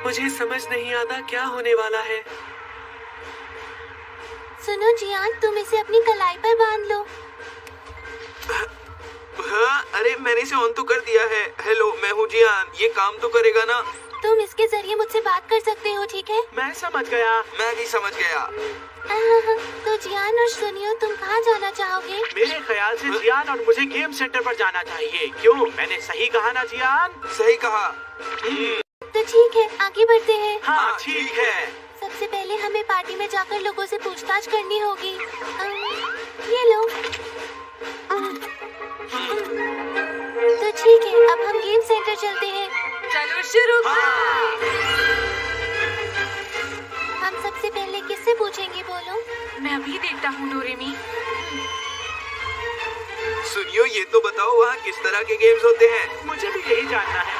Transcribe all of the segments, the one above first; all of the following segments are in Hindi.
मुझे समझ नहीं आता क्या होने वाला है। सुनो जियान, तुम इसे अपनी कलाई पर बांध लो। हाँ, अरे मैंने इसे ऑन तो कर दिया है। हेलो, मैं हूँ जियान। ये काम तो करेगा ना? तुम इसके जरिए मुझसे बात कर सकते हो, ठीक है? मैं समझ गया। मैं भी समझ गया। तो जियान और सुनियो, तुम कहाँ जाना चाहोगे? मेरे ख्याल से जियान और मुझे गेम सेंटर पर जाना चाहिए। क्यों, मैंने सही कहा ना जियान? सही कहा। तो ठीक है, आगे बढ़ते हैं। हाँ ठीक है। सबसे पहले हमें पार्टी में जाकर लोगों से पूछताछ करनी होगी। ये लो। तो ठीक है, अब हम गेम सेंटर चलते हैं। चलो शुरू। हम सबसे पहले किससे पूछेंगे, बोलो? मैं अभी देखता हूँ डोरेमी। सुनियो, ये तो बताओ वहाँ किस तरह के गेम्स होते हैं? मुझे भी यही जानना है।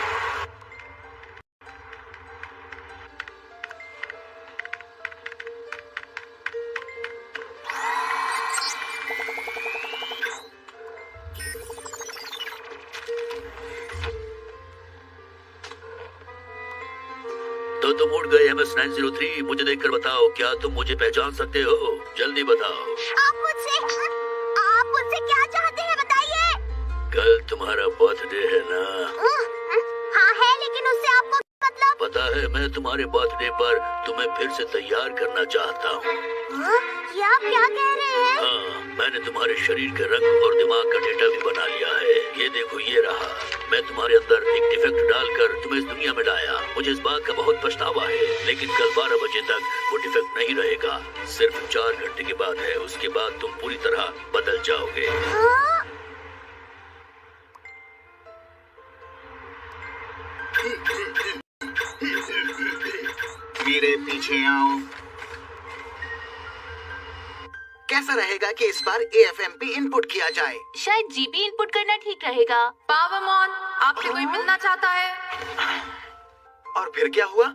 तो तुम उठ गए MS 903। मुझे देखकर बताओ, क्या तुम मुझे पहचान सकते हो? जल्दी बताओ। आप मुझसे क्या चाहते हैं, बताइए। कल तुम्हारा बर्थडे है ना? हाँ है, लेकिन उससे आपको मतलब? पता है, मैं तुम्हारे बर्थडे पर तुम्हें फिर से तैयार करना चाहता हूँ। ये आप क्या कह रहे हैं? हाँ, मैंने तुम्हारे शरीर के रंग और दिमाग का डेटा भी बना लिया है। ये देखो, ये रहा। मैं तुम्हारे अंदर एक डिफेक्ट डालकर तुम्हें इस दुनिया में लाया। मुझे इस बात का बहुत पछतावा है, लेकिन कल 12 बजे तक वो डिफेक्ट नहीं रहेगा। सिर्फ 4 घंटे के बाद है। उसके बाद तुम पूरी तरह बदल जाओगे। मेरे पीछे आओ। कैसा रहेगा कि इस बार AFMP इनपुट किया जाए? शायद जीपी इनपुट करना ठीक रहेगा। पावरमॉन, आपसे कोई मिलना चाहता है। और फिर क्या हुआ?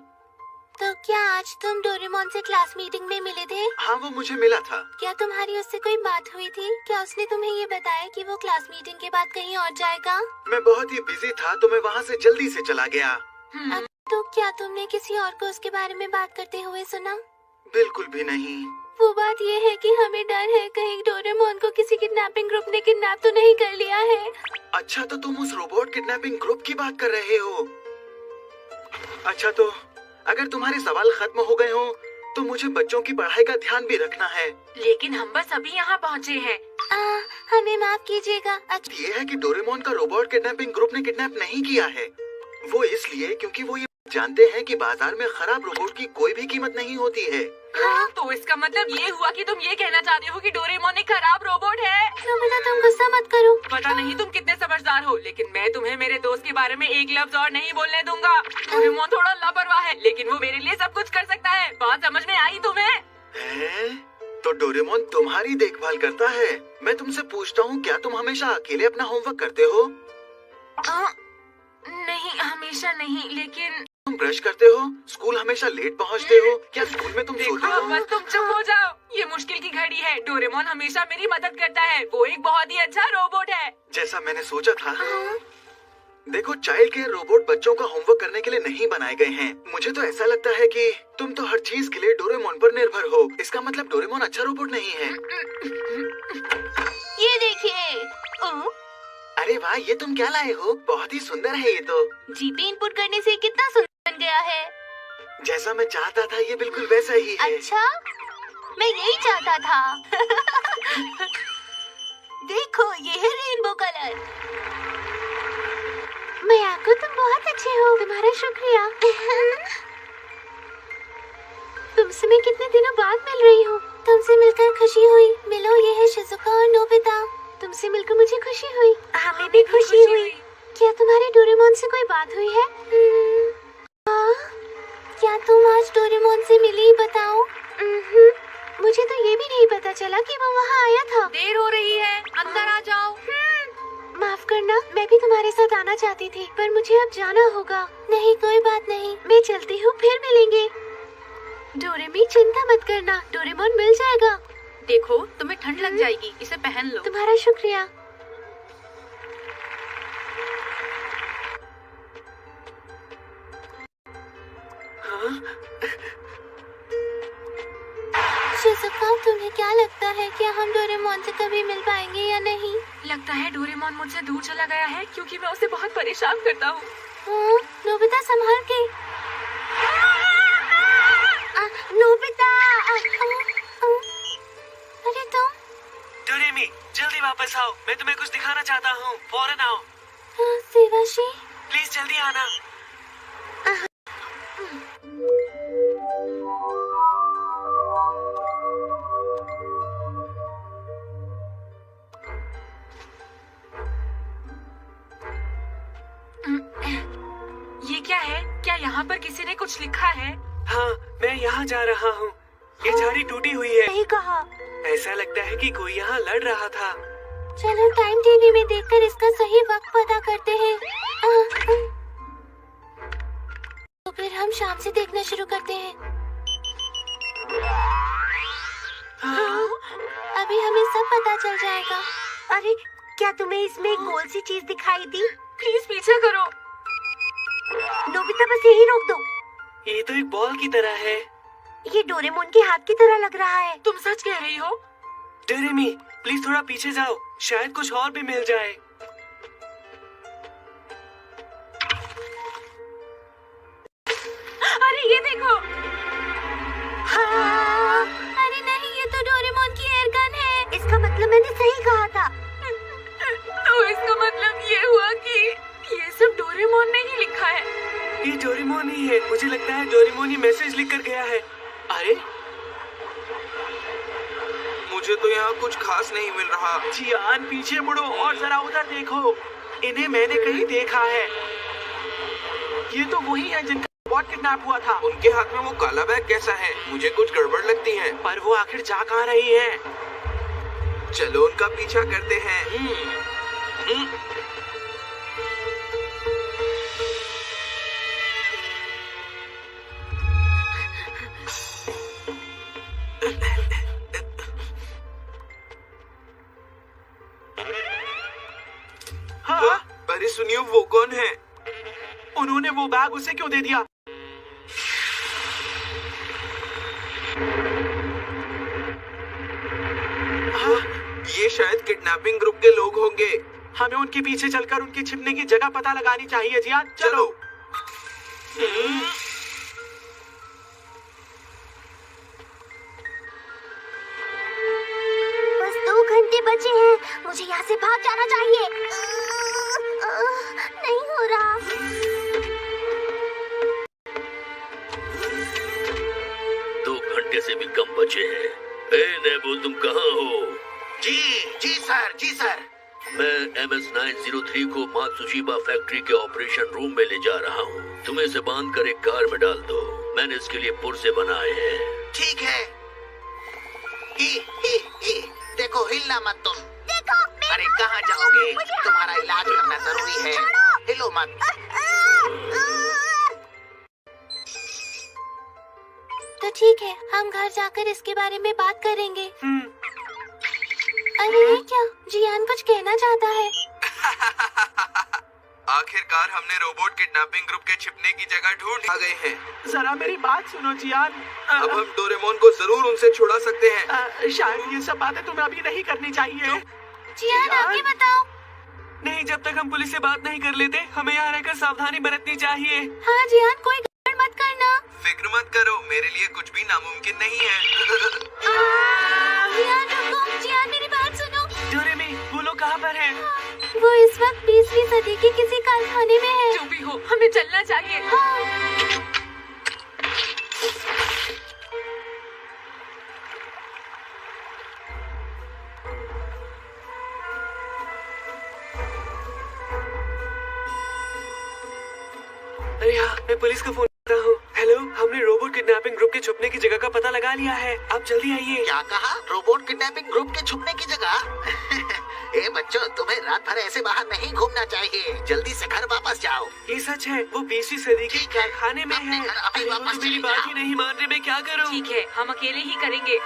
तो क्या आज तुम डोरेमोन से क्लास मीटिंग में मिले थे? हाँ, वो मुझे मिला था। क्या तुम्हारी उससे कोई बात हुई थी? क्या उसने तुम्हें ये बताया कि वो क्लास मीटिंग के बाद कहीं और जाएगा? मैं बहुत ही बिजी था, तो मैं वहाँ से जल्दी से चला गया। तो क्या तुमने किसी और को उसके बारे में बात करते हुए सुना? बिल्कुल भी नहीं। वो बात ये है कि हमें डर है कहीं डोरेमोन को किसी किडनैपिंग ग्रुप ने किडनैप तो नहीं कर लिया है। अच्छा, तो तुम उस रोबोट किडनैपिंग ग्रुप की बात कर रहे हो? अच्छा, तो अगर तुम्हारे सवाल खत्म हो गए हो तो मुझे बच्चों की पढ़ाई का ध्यान भी रखना है। लेकिन हम बस अभी यहाँ पहुँचे हैं। हमें माफ कीजिएगा। ये है कि डोरेमोन का रोबोट किडनैपिंग ग्रुप ने किडनैप नहीं किया है। वो इसलिए क्योंकि वो ये जानते हैं कि बाजार में खराब रोबोट की कोई भी कीमत नहीं होती है। हाँ, तो इसका मतलब ये हुआ कि तुम ये कहना चाहते हो कि डोरेमोन एक खराब रोबोट है। नोबिता, तुम गुस्सा मत करो। पता नहीं तुम कितने समझदार हो, लेकिन मैं तुम्हें मेरे दोस्त के बारे में एक लफ्ज और नहीं बोलने दूंगा। डोरेमोन थोड़ा लापरवाह है, लेकिन वो मेरे लिए सब कुछ कर सकता है। बात समझ में आई तुम्हें? है? तो डोरेमोन तुम्हारी देखभाल करता है। मैं तुमसे पूछता हूँ, क्या तुम हमेशा अकेले अपना होमवर्क करते हो? नहीं, हमेशा नहीं, लेकिन तुम ब्रश करते हो? स्कूल हमेशा लेट पहुँचते हो? क्या स्कूल में तुम सोते हो? बस तुम चुप हो जाओ। ये मुश्किल की घड़ी है। डोरेमोन हमेशा मेरी मदद करता है। वो एक बहुत ही अच्छा रोबोट है। जैसा मैंने सोचा था। देखो, चाइल्ड केयर रोबोट बच्चों का होमवर्क करने के लिए नहीं बनाए गए हैं। मुझे तो ऐसा लगता है कि तुम तो हर चीज के लिए डोरेमोन पर निर्भर हो। इसका मतलब डोरेमोन अच्छा रोबोट नहीं है। ये देखिए। अरे वाह, ये तुम क्या लाए हो? बहुत ही सुंदर है ये तो। जीपी इनपुट करने से कितना सुंदर बन गया है। जैसा मैं चाहता था, ये बिल्कुल वैसा ही है। अच्छा, मैं यही चाहता था। देखो, ये है रेनबो कलर। मयाको, तुम बहुत अच्छे हो। तुम्हारा शुक्रिया। तुमसे मैं कितने दिनों बाद मिल रही हूँ। तुमसे मिलकर खुशी हुई। मिलो, ये है शिजुका और नोबिता। तुमसे मिलकर मुझे खुशी हुई। हमें भी खुशी हुई। क्या तुम्हारी डोरेमोन से कोई बात हुई है? क्या तुम आज डोरेमोन से मिली? बताओ। मुझे तो ये भी नहीं पता चला कि वो वहाँ आया था। देर हो रही है, अंदर आ जाओ। माफ करना, मैं भी तुम्हारे साथ आना चाहती थी, पर मुझे अब जाना होगा। नहीं, कोई बात नहीं, मैं चलती हूँ, फिर मिलेंगे। डोरेमी, चिंता मत करना, डोरेमोन मिल जाएगा। देखो, तुम्हें ठंड लग जाएगी, इसे पहन लो। तुम्हारा शुक्रिया। शिज़ुका, तुम्हें क्या लगता है कि हम डोरेमोन से कभी मिल पाएंगे या नहीं? लगता है डोरेमोन मुझसे दूर चला गया है क्योंकि मैं उसे बहुत परेशान करता हूँ। नोबिता, संभाल के। नोबिता! अरे तुम? डोरेमी, जल्दी वापस आओ, मैं तुम्हें कुछ दिखाना चाहता हूँ। फौरन आओ। सेवाशी, प्लीज जल्दी आना। ये क्या है? क्या यहाँ पर किसी ने कुछ लिखा है? हाँ, मैं यहाँ जा रहा हूँ। ये झाड़ी टूटी हुई है। सही कहा। ऐसा लगता है कि कोई यहाँ लड़ रहा था। चलो टाइम टीवी में देखकर इसका सही वक्त पता करते हैं। तो फिर हम शाम से देखना शुरू करते हैं। अभी हमें सब पता चल जाएगा। अरे, क्या तुम्हें इसमें एक गोल सी चीज दिखाई दी? प्लीज पीछे करो। नोबिता, बस यही रोक दो। ये तो एक बॉल की तरह है। ये डोरेमोन के हाथ की तरह लग रहा है। तुम सच कह रही हो? डोरेमी, प्लीज थोड़ा पीछे जाओ, शायद कुछ और भी मिल जाए। अरे ये देखो। हाँ, अरे नहीं, ये तो डोरेमोन की एयर गन है। इसका मतलब मैंने सही कहा था। तो इसका मतलब ये हुआ कि ये सब डोरेमोन ने ही लिखा है। ये डोरेमोन ही है। मुझे लगता है डोरेमोन ही मैसेज लिख कर गया है। अरे, मुझे तो यहाँ कुछ खास नहीं मिल रहा। जियान, पीछे मुड़ो और जरा उधर देखो। इन्हें मैंने कहीं देखा है। ये तो वही है जिनका रोबोट किडनैप हुआ था। उनके हाथ में वो काला बैग कैसा है? मुझे कुछ गड़बड़ लगती है। पर वो आखिर जा कहाँ रही है? चलो उनका पीछा करते हैं। हाँ? अरे सुनिए, वो कौन है? उन्होंने वो बैग उसे क्यों दे दिया? हाँ, ये शायद किडनैपिंग ग्रुप के लोग होंगे। हमें उनके पीछे चलकर उनके छिपने की जगह पता लगानी चाहिए। जियान, चलो। बस 2 घंटे बचे हैं। मुझे यहाँ से भाग जाना चाहिए। नहीं हो रहा। 2 घंटे से भी कम बचे हैं। नेबो, तुम कहाँ हो? जी सर, जी सर। मैं MS-903 को मात्सुशिबा फैक्ट्री के ऑपरेशन रूम में ले जा रहा हूँ। तुम इसे बांध कर एक कार में डाल दो। मैंने इसके लिए पुर्जे बनाए हैं। ठीक है। ही। देखो, हिलना मत तुम। देखो, अरे कहाँ जाओगे? तुम्हारा इलाज करना जरूरी है। हिलो मत। तो ठीक है, हम घर जाकर इसके बारे में बात करेंगे। अरे ये क्या? जियान कुछ कहना चाहता है। आखिरकार हमने रोबोट किडनैपिंग ग्रुप के छिपने की जगह ढूंढ आ गए हैं। जरा मेरी बात सुनो जियान। अब हम डोरेमोन को जरूर उनसे छुड़ा सकते हैं। शायद ये सब बातें तुम्हें अभी नहीं करनी चाहिए। जियान, आगे बताओ। नहीं, जब तक हम पुलिस से बात नहीं कर लेते, हमें यहाँ रहकर सावधानी बरतनी चाहिए। हाँ जियान, कोई गड़बड़ मत करना। फिक्र मत करो, मेरे लिए कुछ भी नामुमकिन नहीं है। जियान रुको, जियान मेरी बात सुनो। डोरेमी, वो लोग कहाँ पर हैं? वो इस वक्त 20वीं सदी के किसी कारखाने में है। जो भी हो, हमें चलना चाहिए। हाँ। अरे हाँ, मैं पुलिस को फोन कर रहा हूँ। हेलो, हमने रोबोट किडनैपिंग ग्रुप के छुपने की जगह का पता लगा लिया है। आप जल्दी आइए। क्या कहा? रोबोट किडनैपिंग ग्रुप के छुपने की जगह? ए बच्चों, तुम्हें रात भर ऐसे बाहर नहीं घूमना चाहिए। जल्दी से घर वापस जाओ। ये सच है, वो 20वीं सदी के ठीक है, कारखाने में अपने है। घर अभी अरे, वापस वो मेरी चले बात जाओ। ही नहीं मान रहे, मैं क्या करूँ? ठीक है, हम अकेले ही करेंगे।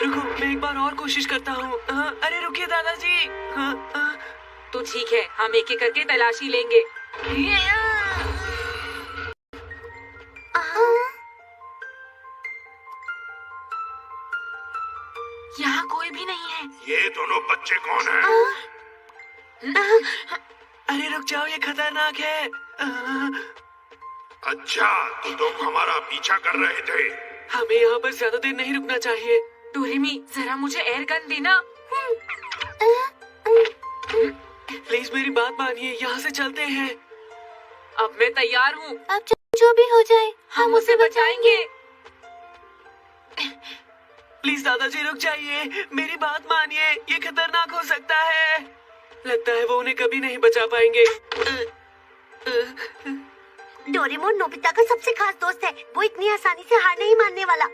रुको, मैं एक बार और कोशिश करता हूँ। अरे रुकिए दादाजी। तो ठीक है, हम एक एक करके तलाशी लेंगे। कोई भी नहीं है। ये दोनों बच्चे कौन हैं? अरे रुक जाओ, ये खतरनाक है। अच्छा, तो तुम हमारा पीछा कर रहे थे। हमें यहाँ पर ज्यादा देर नहीं रुकना चाहिए। डोरेमी, जरा मुझे एयर गन देना। प्लीज मेरी बात मानिए, यहाँ से चलते हैं। अब मैं तैयार हूँ। अब जो भी हो जाए हम उसे बचाएंगे। प्लीज दादाजी रुक जाइए, मेरी बात मानिए, ये खतरनाक हो सकता है। लगता है वो उन्हें कभी नहीं बचा पाएंगे। डोरेमोन नोबिता का सबसे खास दोस्त है। वो इतनी आसानी से हार नहीं मानने वाला।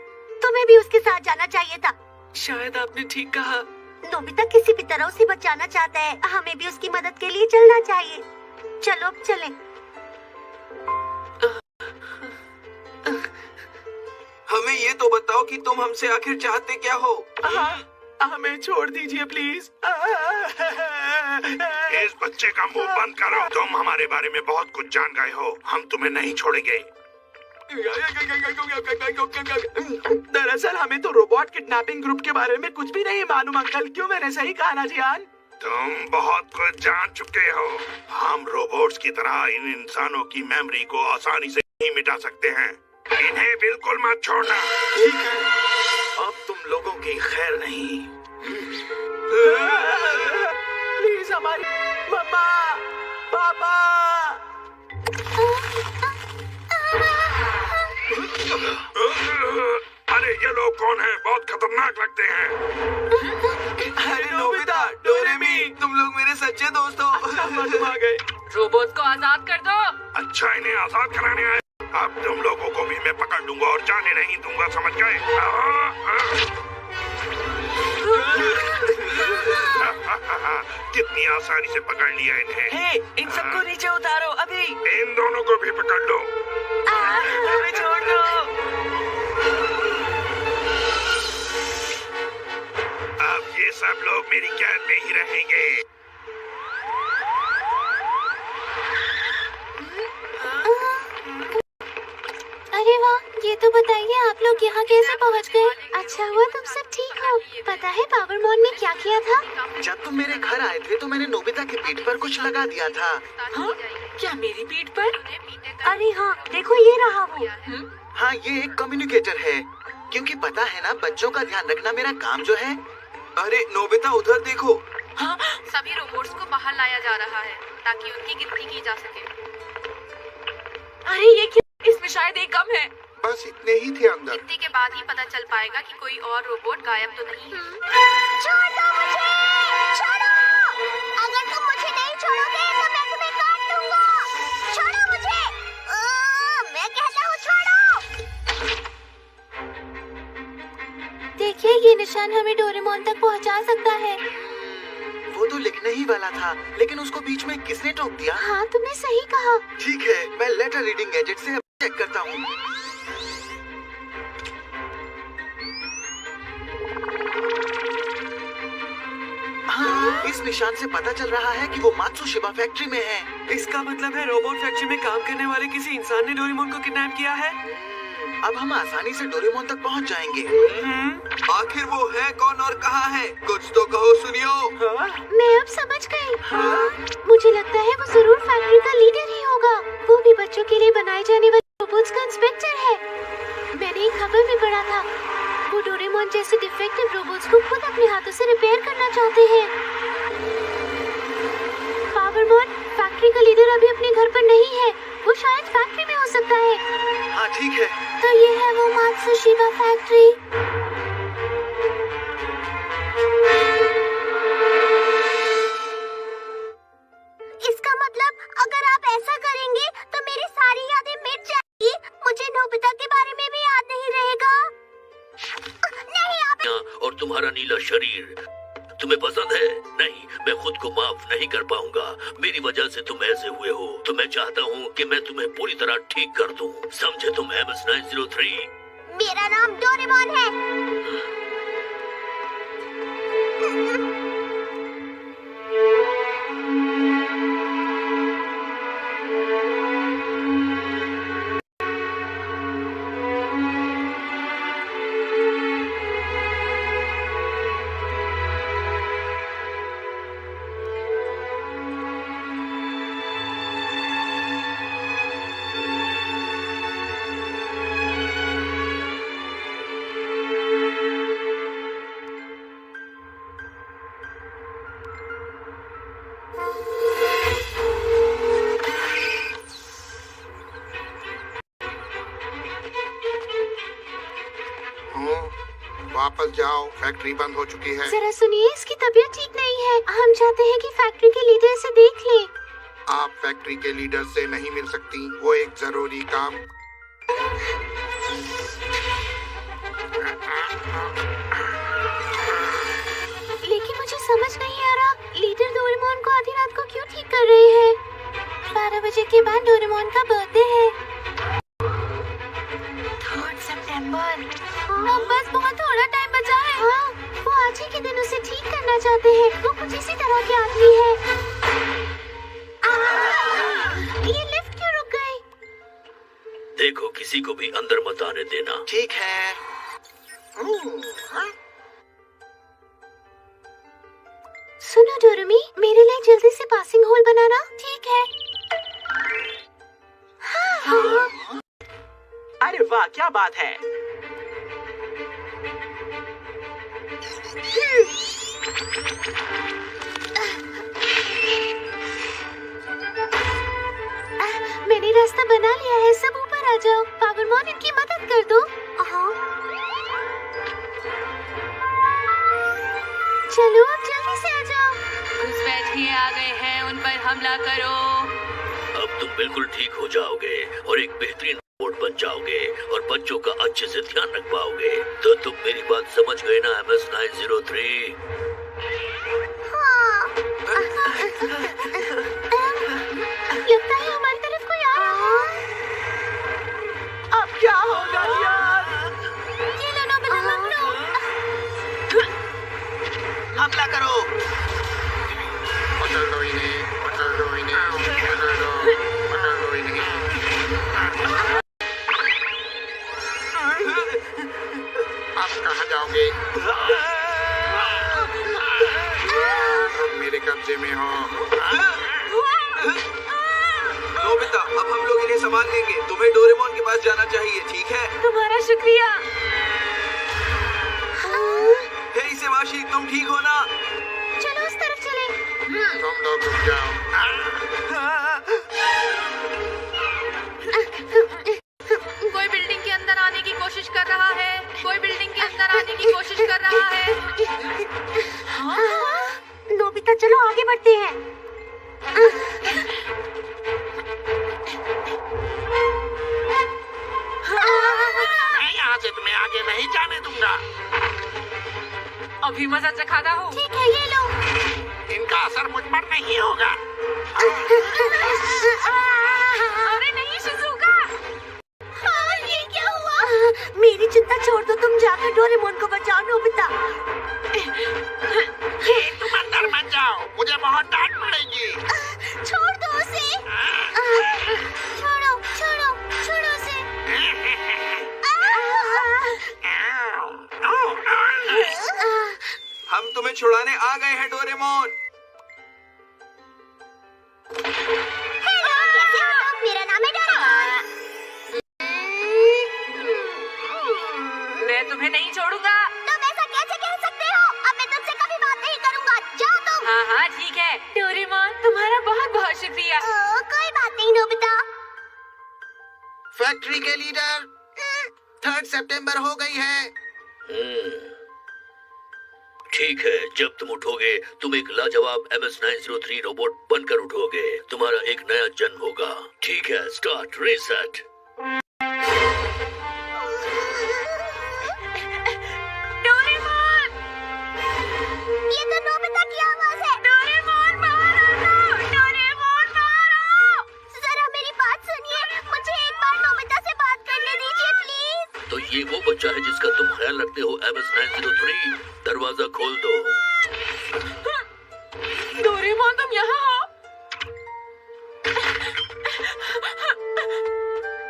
तुम्हें भी उसके साथ जाना चाहिए था। शायद आपने ठीक कहा। नोबिता किसी भी तरह उसे बचाना चाहता है। हमें भी उसकी मदद के लिए चलना चाहिए। चलो अब चलें। हमें ये तो बताओ कि तुम हमसे आखिर चाहते क्या हो? हमें छोड़ दीजिए प्लीज। इस बच्चे का मुंह बंद करो। तुम हमारे बारे में बहुत कुछ जान गए हो। हम तुम्हें नहीं छोड़ेंगे। दरअसल हमें तो रोबोट किडनैपिंग ग्रुप के बारे में कुछ भी नहीं मालूम अंकल। क्यों, मैंने सही कहा ना जियान? तुम बहुत कुछ जान चुके हो। हम रोबोट्स की तरह इन इंसानों की मेमोरी को आसानी से नहीं मिटा सकते हैं। इन्हें बिल्कुल मत छोड़ना। ठीक है, अब तुम लोगों की खैर नहीं। प्लीज हमारी मम्मा, पापा। अरे ये लोग कौन हैं? बहुत खतरनाक लगते हैं। अरे नोबिता, डोरेमी, तुम लोग मेरे सच्चे दोस्त हो। तुम आ गए। रोबोट को आजाद कर दो। अच्छा, इन्हें आजाद कराने आए। अब तुम लोगों को भी मैं पकड़ लूंगा और जाने नहीं दूंगा, समझ गए? कितनी आसानी से पकड़ लिया इन्हें। हे, इन सबको नीचे उतारो अभी। इन दोनों को भी पकड़ लो। हमें छोड़ दो। अब ये सब लोग मेरी कैद में ही रहेंगे। अरे वाह, ये तो बताइए आप लोग यहाँ कैसे पहुँच गए? अच्छा हुआ तुम सब ठीक हो। पता है पावरमोन ने क्या किया था? जब तुम मेरे घर आए थे तो मैंने नोबिता की पीठ पर कुछ लगा दिया था। हाँ? क्या मेरी पीठ पर? अरे हाँ, देखो ये रहा वो। हाँ, ये एक कम्युनिकेटर है। क्योंकि पता है ना, बच्चों का ध्यान रखना मेरा काम जो है। अरे नोबिता, उधर देखो। हाँ? सभी रोबोट्स को बाहर लाया जा रहा है ताकि उनकी गिनती की जा सके। अरे ये क्या? इसमें शायद एक कम है। बस इतने ही थे अंदर। गिनती के बाद ही पता चल पाएगा कि कोई और रोबोट गायब तो नहीं है। छोड़ दो मुझे! छोड़ो! अगर तुम मुझे नहीं छोड़ोगे तो मैं तुम्हें काट दूंगा। छोड़ो मुझे! मैं कहता हूँ छोड़ो! देखिए, ये निशान हमें डोरेमोन तक पहुँचा सकता है। वो तो लिखने ही वाला था, लेकिन उसको बीच में किसने टोक दिया? हाँ, तुमने सही कहा। ठीक है, मैं लेटर रीडिंग गैजेट से अब चेक करता हूँ। हाँ, इस निशान से पता चल रहा है कि वो मात्सुशिबा फैक्ट्री में है। इसका मतलब है रोबोट फैक्ट्री में काम करने वाले किसी इंसान ने डोरेमोन को किडनैप किया है। अब हम आसानी से डोरेमोन तक पहुंच जाएंगे। आखिर वो है कौन और कहाँ है? कुछ तो कहो, सुनियो। मैं अब समझ गई। मुझे लगता है वो जरूर फैक्ट्री का लीडर ही होगा। वो भी बच्चों के लिए बनाए जाने वाले रोबोट्स का इंस्पेक्टर है। मैंने एक खबर में पढ़ा था, वो डोरेमोन जैसे डिफेक्टिव रोबोट्स को खुद अपने हाथों से रिपेयर करना चाहते हैं। पावरमोन, फैक्ट्री का लीडर अभी अपने घर पर नहीं है। वो शायद फैक्ट्री में हो सकता है। हाँ ठीक है। तो ये है वो मात्सुशिबा फैक्ट्री। इसका मतलब अगर आप ऐसा करेंगे तो मेरी सारी यादें मिट जाएंगी। मुझे नोबिता के बारे में भी याद नहीं रहेगा। नहीं, आप और तुम्हारा नीला शरीर तुम्हें पसंद है? नहीं, मैं खुद को माफ नहीं कर पाऊंगा। मेरी वजह से तुम ऐसे हुए हो, तो मैं चाहता हूँ कि मैं तुम्हें पूरी तरह ठीक कर दूँ। समझे तुम MS-903? मेरा नाम डोरेमोन है। वापस जाओ, फैक्ट्री बंद हो चुकी है। जरा सुनिए, इसकी तबीयत ठीक नहीं है। हम चाहते हैं कि फैक्ट्री के लीडर इसे देख ले। आप फैक्ट्री के लीडर से नहीं मिल सकती, वो एक जरूरी काम। लेकिन मुझे समझ नहीं आ रहा, लीडर डोरेमोन को आधी रात को क्यों ठीक कर रहे हैं? 12 बजे के बाद डोरेमोन का बर्थडे है। 3 सितंबर। अब बस बहुत थोड़ा टाइम बचा है। हाँ, वो आज ही के दिन उसे ठीक करना चाहते हैं। वो कुछ इसी तरह के आदमी है। ये लिफ्ट क्यों रुक गई? देखो, किसी को भी अंदर मत आने देना। ठीक है। सुनो डोरेमी, मेरे लिए जल्दी से पासिंग होल बनाना। ठीक है। हाँ। अरे वाह, क्या बात है। मैंने रास्ता बना लिया है, सब ऊपर आ जाओ। पावरमोन, इनकी मदद कर दो। चलो अब जल्दी से आ जाओ। घुसपैठिए आ गए हैं, उन पर हमला करो। अब तुम बिल्कुल ठीक हो जाओगे और एक बेहतरीन रोबोट बन जाओगे और बच्चों का अच्छे से ध्यान रख पाओगे। तो तुम मेरी बात समझ गए ना MS-903? हाँ। लगता है हमारी तरफ कोई आ रहा है। अब क्या होगा यार? ये लो नोबिता, पकड़ो। हमला करो। पकड़ लो इन्हें, पकड़ लो इन्हें, पकड़ लो, पकड़ लो इन्हें। आप कहाँ जाओगे? अब मेरे कब्जे में हो। नोबिता, अब हम लोग इन्हें संभाल लेंगे। तुम्हें डोरेमोन के पास जाना चाहिए, ठीक है? तुम्हारा शुक्रिया। हे सेवाशी, तुम ठीक हो ना? चलो उस तरफ चले। तुम लोग रुक जाओ। कोई बिल्डिंग के अंदर आने की कोशिश कर रहा है। कोई बिल्डिंग के अंदर आने की कोशिश कर रहा है। नोबिता, चलो आगे बढ़ते हैं। मैं यहाँ से तुम्हें आगे नहीं जाने दूंगा। अभी मजा चखाता हूँ। ठीक है, ये लो। इनका असर मुझ पर नहीं होगा। अरे नहीं शिज़ुका। ये क्या हुआ? मेरी चिंता छोड़ दो, तुम जाकर डोरेमोन को बचाओ। नोबिता, तुम अंदर मत जाओ, मुझे बहुत डांट पड़ेगी। छोड़ दो उसे। छोड़ो, छोड़ो, छोड़ो उसे। हम तुम्हें छुड़ाने आ गए हैं डोरेमोन। हेलो, कैसे हो तुम? मेरा नाम है डोरेमोन। मैं तुम्हें नहीं छोड़ूंगा। तुम ऐसा कैसे कह सकते हो? अब मैं तुमसे कभी बात नहीं करूंगा। जाओ तुम। हाँ हाँ ठीक है डोरेमोन, तुम्हारा बहुत बहुत शुक्रिया। कोई बात नहीं नोबिता। फैक्ट्री के लीडर, 3 सितंबर हो गई है। ठीक है, जब तुम उठोगे तुम एक लाजवाब MS-903 रोबोट बनकर उठोगे। तुम्हारा एक नया जन्म होगा। ठीक है, स्टार्ट रीसेट। डोरेमोन, ये तो नोबिता की आवाज है। डोरेमोन बाहर आओ। डोरेमोन बाहर आओ। जरा मेरी बात सुनिए, मुझे एक बार नोबिता से बात करने दीजिए प्लीज। तो ये वो बच्चा है जिसका तुम ख्याल रखते हो MS-903? दरवाजा खोल दो। डोरेमोन, तुम यहाँ हो?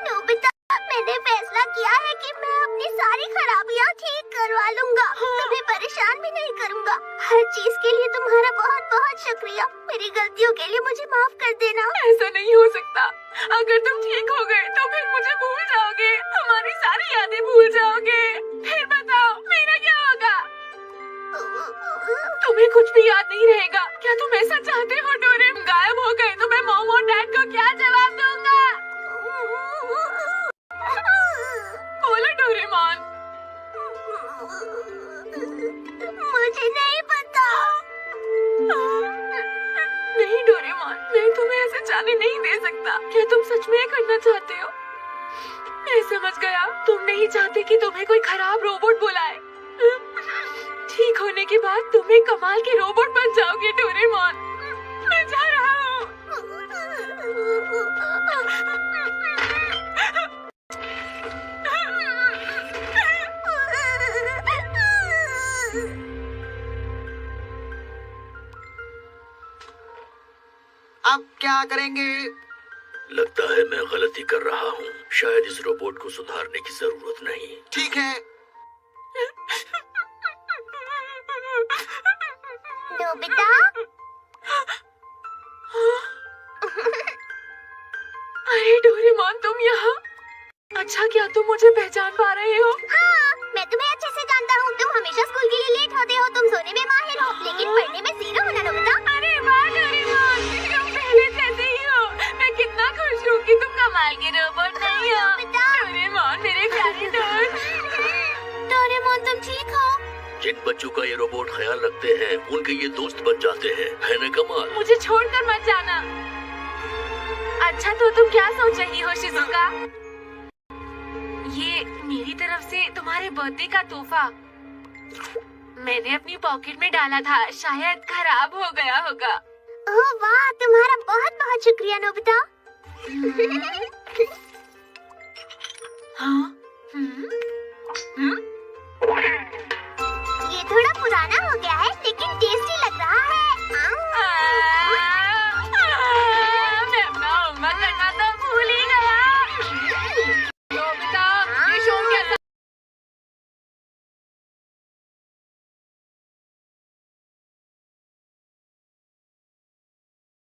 नोबिता, मैंने फैसला किया है कि मैं अपनी सारी खराबियाँ ठीक करवा लूंगा। तुम्हें परेशान भी नहीं करूंगा। हर चीज के लिए तुम्हारा बहुत बहुत शुक्रिया। मेरी गलतियों के लिए मुझे माफ कर देना। ऐसा नहीं हो सकता। अगर तुम ठीक हो गए तो फिर मुझे भूल जाओगे, हमारी सारी यादें भूल जाओगे। फिर बताओ मेरा क्या होगा? तुम्हें कुछ भी याद नहीं रहेगा। क्या तुम ऐसा चाहते हो डोरेमोन? गायब हो गए तो मैं मॉम और डैड को क्या जवाब दूंगा? बोलो डोरेमोन। में करना चाहते हो? मैं समझ गया, तुम नहीं चाहते कि तुम्हें कोई खराब रोबोट बुलाए। ठीक होने के बाद तुम एक कमाल के रोबोट बन जाओगे डोरेमोन। मैं जा रहा हूँ। अब क्या करेंगे? लगता है मैं गलती कर रहा हूँ। शायद इस रोबोट को सुधारने की जरूरत नहीं। ठीक है। नोबिता? अरे डोरेमोन, तुम यहाँ? अच्छा, क्या तुम मुझे पहचान पा रहे हो? हाँ, मैं तुम्हें अच्छे से जानता हूँ। तुम हमेशा स्कूल के लिए लेट होते हो, तुम सोने में माहिर हो, लेकिन पढ़ने में जीरो हो ना नोबिता। अरे वाह डोरेमोन, तुम पहले जैसे ही हो। मैं कितना खुश हूँ कि तुम कमाल के रोबोट नहीं हो। डोरेमोन, मेरे प्यारे दोस्त। डोरेमोन, तुम ठीक हो? जिन बच्चों का ये रोबोट ख्याल रखते हैं, उनके ये दोस्त बन जाते हैं, है ना कमाल? मुझे छोड़कर मत जाना। अच्छा, तो तुम क्या सोच रही हो शिजुका? ये मेरी तरफ से तुम्हारे बर्थडे का तोहफा। मैंने अपनी पॉकेट में डाला था, शायद खराब हो गया होगा। ओह वाह, तुम्हारा बहुत बहुत शुक्रिया नोबिता। हाँ?